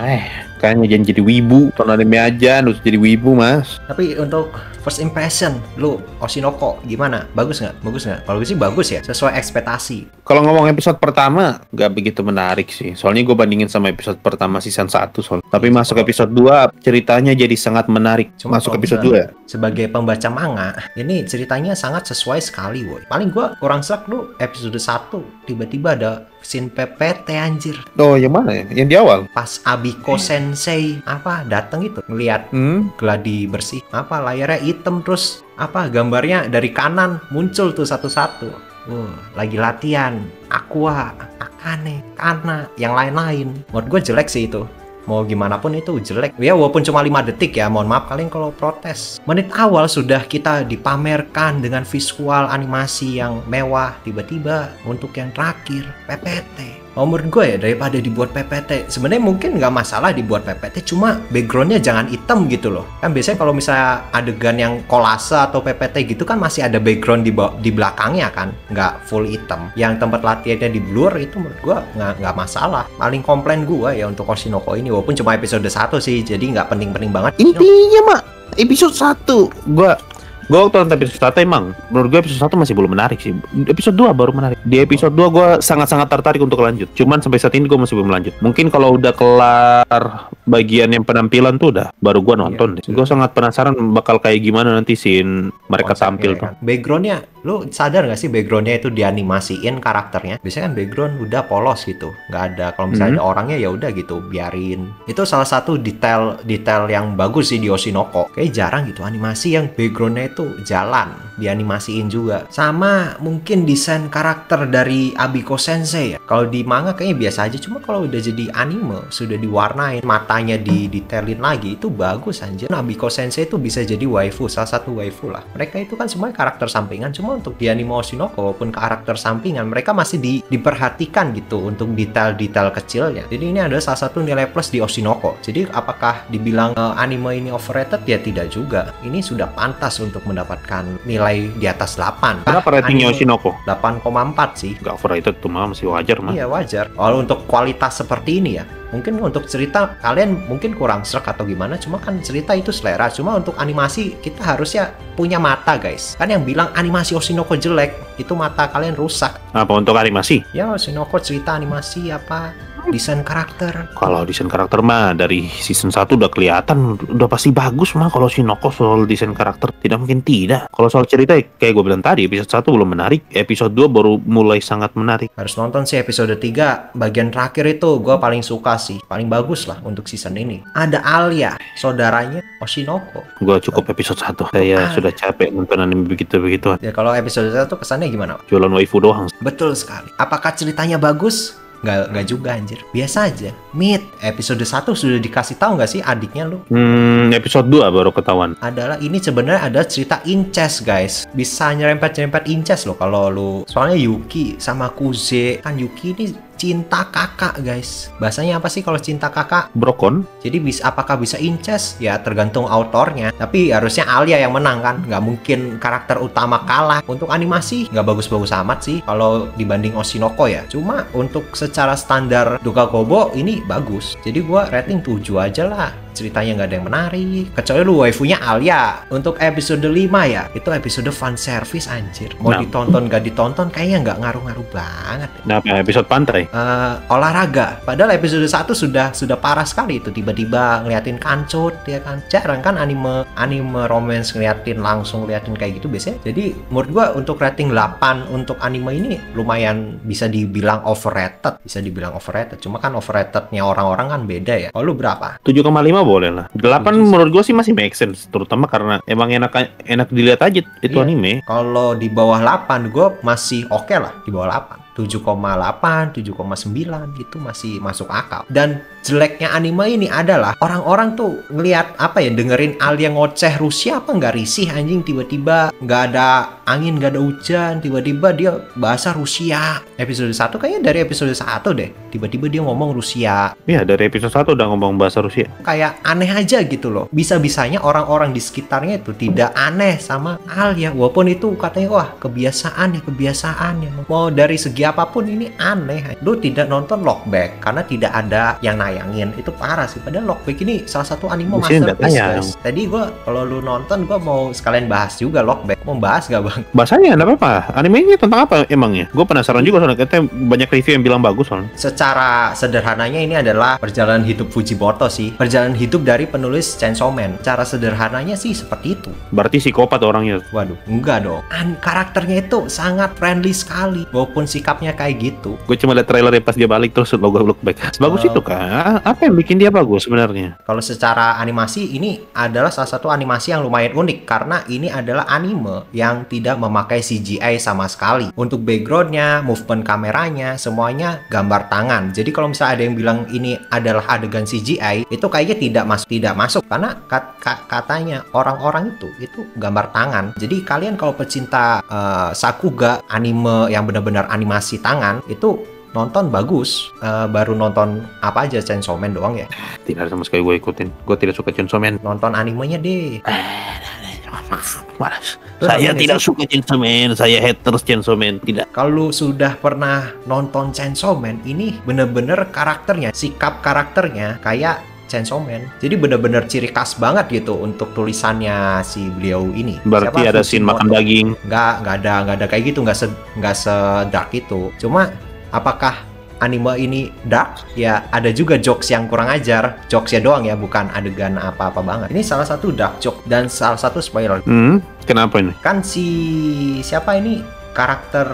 kayaknya jangan jadi wibu, tonton anime aja, harus jadi wibu mas. Tapi untuk first impression, lu Oshinoko gimana? Bagus nggak? Kalau gue sih bagus ya, sesuai ekspektasi. Kalau ngomong episode pertama, nggak begitu menarik sih. Soalnya gue bandingin sama episode pertama season 1 soalnya. Tapi masuk episode 2, ceritanya jadi sangat menarik. Cuma masuk episode 2. Sebagai pembaca manga, ini ceritanya sangat sesuai sekali woy. Paling gue kurang serak lu episode 1, tiba-tiba ada scene PPT anjir. Oh, yang mana ya? Yang di awal? Pas Abiko Sensei datang itu ngelihat gladi bersih, layarnya hitam, terus gambarnya dari kanan muncul tuh satu-satu. Lagi latihan Aqua, Akane, Kana, yang lain-lain. Menurut gue jelek sih itu. Mau gimana pun itu jelek. Ya walaupun cuma 5 detik ya, mohon maaf kalian kalau protes. Menit awal sudah kita dipamerkan dengan visual animasi yang mewah, tiba-tiba untuk yang terakhir PPT. Menurut gue ya, daripada dibuat PPT, sebenarnya mungkin nggak masalah dibuat PPT, cuma backgroundnya jangan hitam gitu loh. Kan biasanya kalau misalnya adegan yang kolase atau PPT gitu kan masih ada background di belakangnya kan, nggak full hitam. Yang tempat latihannya di blur itu menurut gue nggak masalah. Paling komplain gue ya untuk Oshinoko ini, walaupun cuma episode 1 sih, jadi nggak penting-penting banget. Intinya mak, episode 1 gue waktu nonton episode 1 emang menurut gue episode 1 masih belum menarik sih. Episode 2 baru menarik. Di episode 2 gue sangat-sangat tertarik untuk lanjut. Cuman sampai saat ini gue masih belum lanjut. Mungkin kalau udah kelar bagian yang penampilan tuh udah baru gue nonton deh. Gue sangat penasaran bakal kayak gimana nanti scene mereka tampil tuh. Backgroundnya, lu sadar gak sih backgroundnya itu dianimasiin karakternya? Biasanya kan background udah polos gitu, nggak ada. Kalau misalnya ada orangnya ya udah gitu, biarin. Itu salah satu detail yang bagus sih di Oshinoko. Kayak jarang gitu animasi yang backgroundnya itu jalan, dianimasiin juga. Sama mungkin desain karakter dari Abiko Sensei ya. Kalau di manga kayaknya biasa aja, cuma kalau udah jadi anime sudah diwarnain, matanya didetailin lagi, itu bagus anjir. Abiko Sensei itu bisa jadi waifu, salah satu waifu lah. Mereka itu kan semuanya karakter sampingan, cuma untuk di anime Oshinoko walaupun karakter sampingan, mereka masih diperhatikan gitu untuk detail-detail kecilnya. Jadi ini adalah salah satu nilai plus di Oshinoko. Jadi apakah dibilang anime ini overrated? Ya tidak juga. Ini sudah pantas untuk mendapatkan nilai di atas 8. Berapa ratingnya Oshinoko? 8,4 sih. Gak overrated tuh mah, masih wajar mah. Iya wajar. Kalau untuk kualitas seperti ini ya, mungkin untuk cerita kalian mungkin kurang serak atau gimana, cuma kan cerita itu selera. Cuma untuk animasi kita harusnya punya mata guys. Kan yang bilang animasi Oshinoko jelek, itu mata kalian rusak. Apa untuk animasi? Ya Oshinoko cerita animasi desain karakter. Kalau desain karakter mah dari season 1 udah kelihatan, udah pasti bagus mah. Kalau Oshinoko soal desain karakter tidak mungkin tidak. Kalau soal cerita kayak gue bilang tadi, episode 1 belum menarik, episode 2 baru mulai sangat menarik. Harus nonton sih episode 3, bagian terakhir itu gue paling suka sih, paling bagus lah untuk season ini. Ada Alia, saudaranya Oshinoko. Gue cukup episode 1, saya sudah capek nonton anime begitu-begituan. Ya kalau episode 1 kesannya gimana? Jualan waifu doang. Betul sekali. Apakah ceritanya bagus? Nggak juga anjir. Biasa aja. Episode 1 sudah dikasih tahu nggak sih adiknya lu? Episode 2 baru ketahuan. Adalah ini sebenarnya ada cerita incest guys. Bisa nyerempet incest loh kalau lu. Soalnya Yuki sama Kuze. Kan Yuki ini cinta kakak guys. Bahasanya apa sih kalau cinta kakak? Brokon. Jadi apakah bisa incest? Ya tergantung autornya. Tapi harusnya Alia yang menang kan. Nggak mungkin karakter utama kalah. Untuk animasi nggak bagus-bagus amat sih kalau dibanding Oshinoko ya. Cuma untuk secara standar Dokakobo ini bagus. Jadi gua rating 7 aja lah. Ceritanya nggak ada yang menarik. Kecuali lu waifunya Alia. Untuk episode 5 ya, itu episode fan service anjir. Mau ditonton nggak ditonton kayaknya nggak ngaruh-ngaruh banget. Nah, episode pantai. Olahraga. Padahal episode 1 sudah parah sekali itu. Tiba-tiba ngeliatin kancut ya kan. Jarang kan anime romance ngeliatin kayak gitu biasanya. Jadi menurut gua untuk rating 8 untuk anime ini lumayan bisa dibilang overrated. Cuma kan overratednya orang-orang kan beda ya. Kalau lu berapa? 7,5 boleh lah. 8 menurut gue sih masih make sense, terutama karena emang enak dilihat aja itu anime. Kalau di bawah 8 gue masih oke lah, di bawah 8. 7,8, 7,9 gitu masih masuk akal. Dan jeleknya anime ini adalah orang-orang tuh ngelihat dengerin Alia ngoceh Rusia apa nggak risih anjing, tiba-tiba nggak ada angin, nggak ada hujan, tiba-tiba dia bahasa Rusia. Episode 1 kayaknya dari episode 1 deh, tiba-tiba dia ngomong Rusia. Iya, dari episode 1 udah ngomong bahasa Rusia. Kayak aneh aja gitu loh. Bisa-bisanya orang-orang di sekitarnya itu tidak aneh sama Alia, walaupun itu katanya wah kebiasaan ya. Mau dari segi apapun ini aneh. Lu tidak nonton Lockback karena tidak ada yang nayangin, itu parah sih. Padahal Lockback ini salah satu anime masterpiece guys. Tadi kalau lu nonton gue mau sekalian bahas juga Lockback. Mau bahas gak bang? Bahasanya enggak apa-apa. Animenya tentang apa emangnya? Gue penasaran juga soalnya katanya banyak review yang bilang bagus soalnya. Secara sederhananya ini adalah perjalanan hidup Fujimoto sih. Perjalanan hidup dari penulis Chainsaw Man. Cara sederhananya sih seperti itu. Berarti psikopat orangnya. Waduh, enggak dong. Karakternya itu sangat friendly sekali, walaupun sikapnya kayak gitu. Gue cuma liat trailer pas dia balik terus logo Lockback. Bagus itu kan? Apa yang bikin dia bagus sebenarnya? Kalau secara animasi ini adalah salah satu animasi yang lumayan unik karena ini adalah anime yang tidak memakai CGI sama sekali. Untuk backgroundnya, movement kameranya, semuanya gambar tangan. Jadi kalau misalnya ada yang bilang ini adalah adegan CGI, itu kayaknya tidak masuk karena katanya orang-orang itu gambar tangan. Jadi kalian kalau pecinta Sakuga, anime yang benar-benar animasi tangan, itu nonton bagus. Baru nonton apa aja, Chainsaw Man doang ya? Tidak sama sekali gue ikutin. Gue tidak suka Chainsaw Man. Nonton animenya deh. Malas. Saya tidak suka Chainsaw Man. Saya haters Chainsaw Man. Tidak. Kalau sudah pernah nonton Chainsaw Man, ini bener-bener karakternya, sikap karakternya kayak Chainsaw Man. Jadi bener-bener ciri khas banget gitu untuk tulisannya si beliau ini. Berarti ada scene makan daging? Nggak ada kayak gitu, nggak se-dark itu. Cuma apakah anime ini dark? Ya ada juga jokes yang kurang ajar, jokesnya doang ya, bukan adegan apa-apa banget. Ini salah satu dark joke dan salah satu spoiler. Kenapa ini? Kan siapa ini? Karakter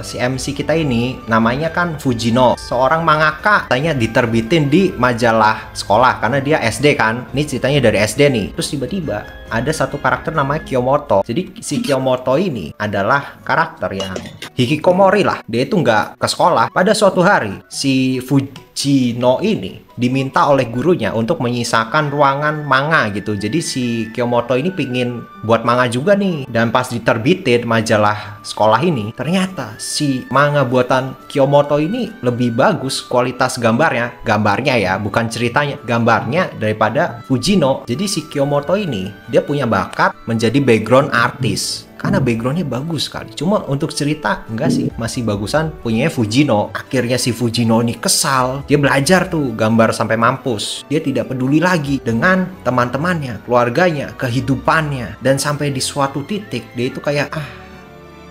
si MC kita ini namanya kan Fujino, seorang mangaka, katanya diterbitin di majalah sekolah karena dia SD kan. Ini ceritanya dari SD nih. Terus tiba-tiba ada satu karakter namanya Kiyomoto. Jadi si Kiyomoto ini adalah karakter yang hikikomori lah. Dia itu nggak ke sekolah. Pada suatu hari si Fujino ini diminta oleh gurunya untuk menyisakan ruangan manga gitu. Jadi si Kiyomoto ini pingin buat manga juga nih. Dan pas diterbitin majalah sekolah ini, ternyata si manga buatan Kiyomoto ini lebih bagus kualitas gambarnya. Gambarnya ya, bukan ceritanya. Gambarnya daripada Fujino. Jadi si Kiyomoto ini, dia punya bakat menjadi background artist. Karena backgroundnya bagus sekali. Cuma untuk cerita enggak sih, masih bagusan punyanya Fujino. Akhirnya si Fujino ini kesal. Dia belajar tuh gambar sampai mampus. Dia tidak peduli lagi dengan teman-temannya, keluarganya, kehidupannya. Dan sampai di suatu titik dia itu kayak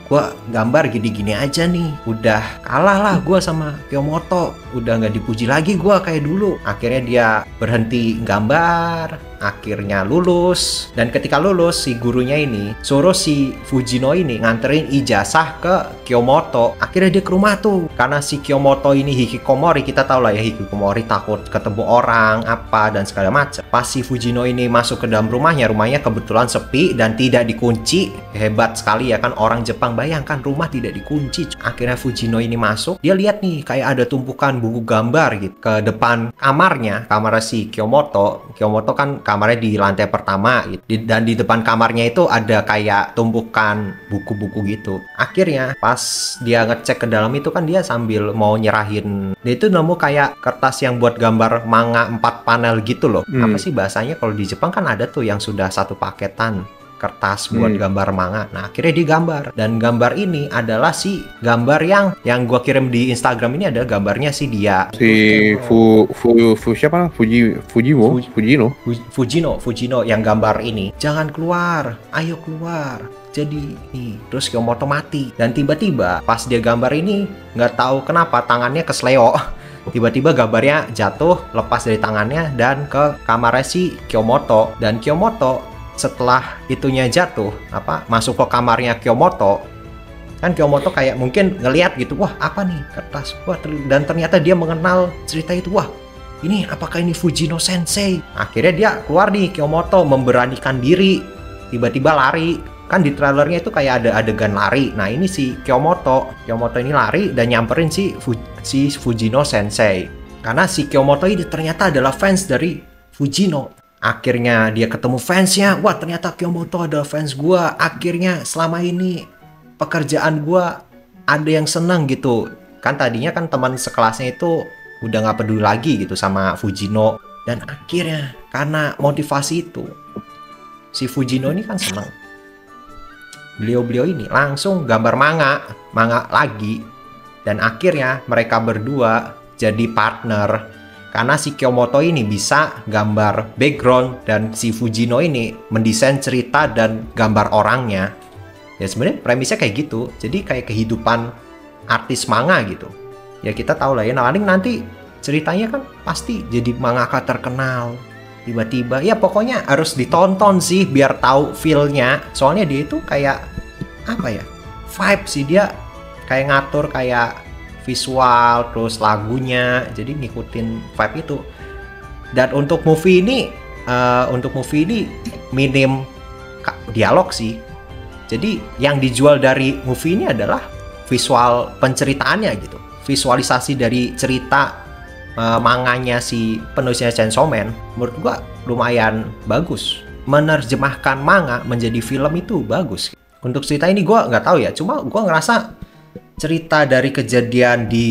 gua gambar gini-gini aja nih. Udah kalah lah gua sama Kiyomoto. Udah nggak dipuji lagi gua kayak dulu. Akhirnya dia berhenti gambar. Akhirnya lulus. Dan ketika lulus, si gurunya ini suruh si Fujino ini nganterin ijazah ke Kiyomoto. Akhirnya dia ke rumah tuh. Karena si Kiyomoto ini hikikomori, kita tahu lah ya, hikikomori takut ketemu orang apa dan segala macam. Pas si Fujino ini masuk ke dalam rumahnya kebetulan sepi dan tidak dikunci. Hebat sekali ya kan orang Jepang, bayangkan rumah tidak dikunci. Akhirnya Fujino ini masuk, dia lihat nih kayak ada tumpukan buku gambar gitu ke depan kamarnya, kamar si Kiyomoto. Kiyomoto kan kamarnya di lantai pertama gitu. Dan di depan kamarnya itu ada kayak tumpukan buku-buku gitu. Akhirnya pas dia ngecek ke dalam itu kan dia sambil mau nyerahin, dia itu nemu kayak kertas yang buat gambar manga 4 panel gitu loh. Apa sih bahasanya kalau di Jepang kan ada tuh yang sudah satu paketan kertas buat gambar manga. Nah, akhirnya digambar. Dan gambar ini adalah si gambar yang gua kirim di Instagram ini adalah gambarnya si dia. Si siapa? Fujino yang gambar ini. Jangan keluar. Ayo keluar. Jadi nih, terus Kiyomoto mati. Dan tiba-tiba pas dia gambar ini, nggak tahu kenapa tangannya kesleo. Tiba-tiba gambarnya jatuh, lepas dari tangannya dan ke kamarnya si Kiyomoto. Dan Kiyomoto setelah itunya jatuh, masuk ke kamarnya Kiyomoto, kan Kiyomoto kayak mungkin ngelihat gitu, wah apa nih kertas, dan ternyata dia mengenal cerita itu, wah ini apakah ini Fujino Sensei? Akhirnya dia keluar nih, Kyomoto memberanikan diri, tiba-tiba lari. Kan di trailernya itu kayak ada adegan lari. Nah ini si Kyomoto ini lari dan nyamperin si Fujino Sensei. Karena si Kyomoto ini ternyata adalah fans dari Fujino. Akhirnya dia ketemu fansnya, wah ternyata Kyomoto ada fans gua. Akhirnya selama ini pekerjaan gua ada yang senang gitu. Kan tadinya kan teman sekelasnya itu udah nggak peduli lagi gitu sama Fujino. Dan akhirnya karena motivasi itu, si Fujino ini kan senang. Beliau ini langsung gambar manga lagi. Dan akhirnya mereka berdua jadi partner. Karena si Kyomoto ini bisa gambar background dan si Fujino ini mendesain cerita dan gambar orangnya. Ya sebenarnya premisnya kayak gitu. Jadi kayak kehidupan artis manga gitu. Ya kita tahu lah ya, nanti ceritanya kan pasti jadi mangaka terkenal. Tiba-tiba ya pokoknya harus ditonton sih biar tahu feel-nya. Soalnya dia itu kayak apa ya? Vibe sih, dia kayak ngatur kayak visual terus lagunya. Jadi ngikutin vibe itu. Dan untuk movie ini minim dialog sih. Jadi yang dijual dari movie ini adalah visual penceritaannya gitu. Visualisasi dari cerita manganya si penulisnya Chainsaw Man menurut gua lumayan bagus. Menerjemahkan manga menjadi film itu bagus. Untuk cerita ini gua nggak tahu ya, cuma gua ngerasa cerita dari kejadian di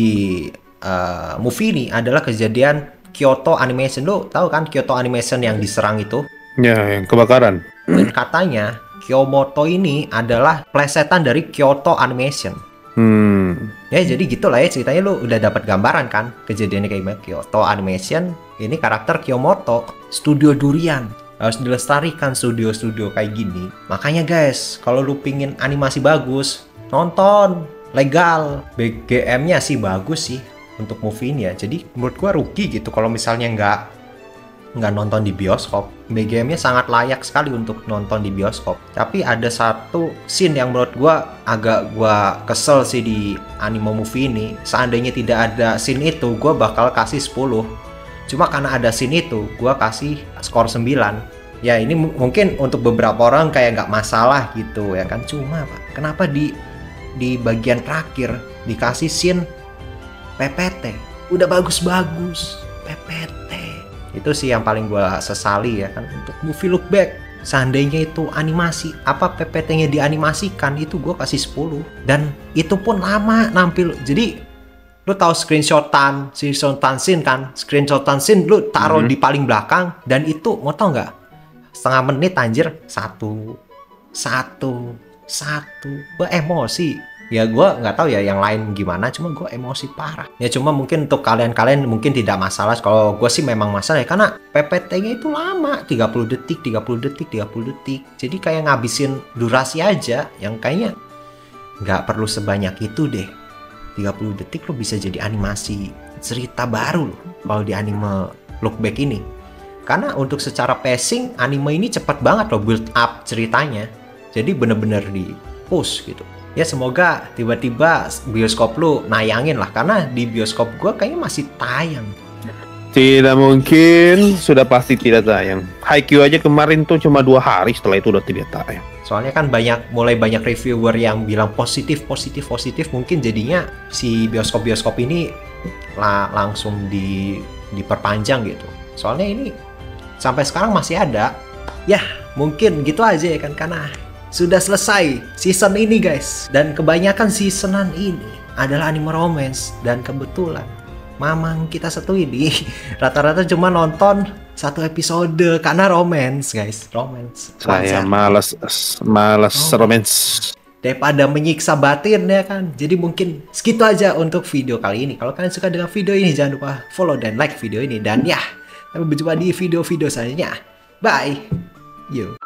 movie ini adalah kejadian Kyoto Animation. Lo tahu kan Kyoto Animation yang diserang itu? Ya, yang kebakaran. Dan katanya Kyomoto ini adalah plesetan dari Kyoto Animation. Ya jadi gitulah ya ceritanya, lu udah dapat gambaran kan kejadiannya kayak gimana. Kyoto Animation ini karakter Kyomoto, studio durian, harus dilestarikan studio-studio kayak gini. Makanya guys, kalau lu pingin animasi bagus, nonton legal. BGM-nya sih bagus sih untuk movie ini ya. Jadi menurut gua rugi gitu kalau misalnya nggak nonton di bioskop. BGM-nya sangat layak sekali untuk nonton di bioskop. Tapi ada satu scene yang menurut gua agak gua kesel sih di anime movie ini. Seandainya tidak ada scene itu, gua bakal kasih 10. Cuma karena ada scene itu, gua kasih skor 9. Ya ini mungkin untuk beberapa orang kayak nggak masalah gitu ya kan. Cuma Pak, kenapa di bagian terakhir dikasih scene PPT? Udah bagus-bagus, PPT. Itu sih yang paling gue sesali ya kan untuk movie Look Back. Seandainya itu animasi, apa PPT-nya dianimasikan, itu gue kasih 10. Dan itu pun lama nampil. Jadi lu tahu screenshotan scene kan? Screenshotan scene lu taruh di paling belakang. Dan itu mau tau nggak? Setengah menit anjir. Satu. Gue emosi. Ya gue nggak tahu ya yang lain gimana, cuma gue emosi parah. Ya cuma mungkin untuk kalian mungkin tidak masalah. Kalau gue sih memang masalah ya, karena PPT-nya itu lama, 30 detik. Jadi kayak ngabisin durasi aja, yang kayaknya nggak perlu sebanyak itu deh. 30 detik lo bisa jadi animasi cerita baru loh kalau di anime Look Back ini. Karena untuk secara pacing, anime ini cepat banget loh build up ceritanya. Jadi bener-bener di push gitu. Ya semoga tiba-tiba bioskop lu nayangin lah, karena di bioskop gua kayaknya masih tayang. Tidak mungkin, sudah pasti tidak tayang. Haikyuu aja kemarin tuh cuma 2 hari, setelah itu udah tidak tayang. Soalnya kan mulai banyak reviewer yang bilang positif, mungkin jadinya si bioskop ini langsung diperpanjang gitu. Soalnya ini sampai sekarang masih ada. Ya mungkin gitu aja ya kan, karena sudah selesai season ini guys. Dan kebanyakan seasonan ini adalah anime romance. Dan kebetulan mamang kita satu ini rata-rata cuma nonton 1 episode karena romance guys. Romance. Saya malas romance. Daripada menyiksa batin ya kan. Jadi mungkin segitu aja untuk video kali ini. Kalau kalian suka dengan video ini, jangan lupa follow dan like video ini. Dan ya, sampai berjumpa di video-video selanjutnya. Bye. Yo.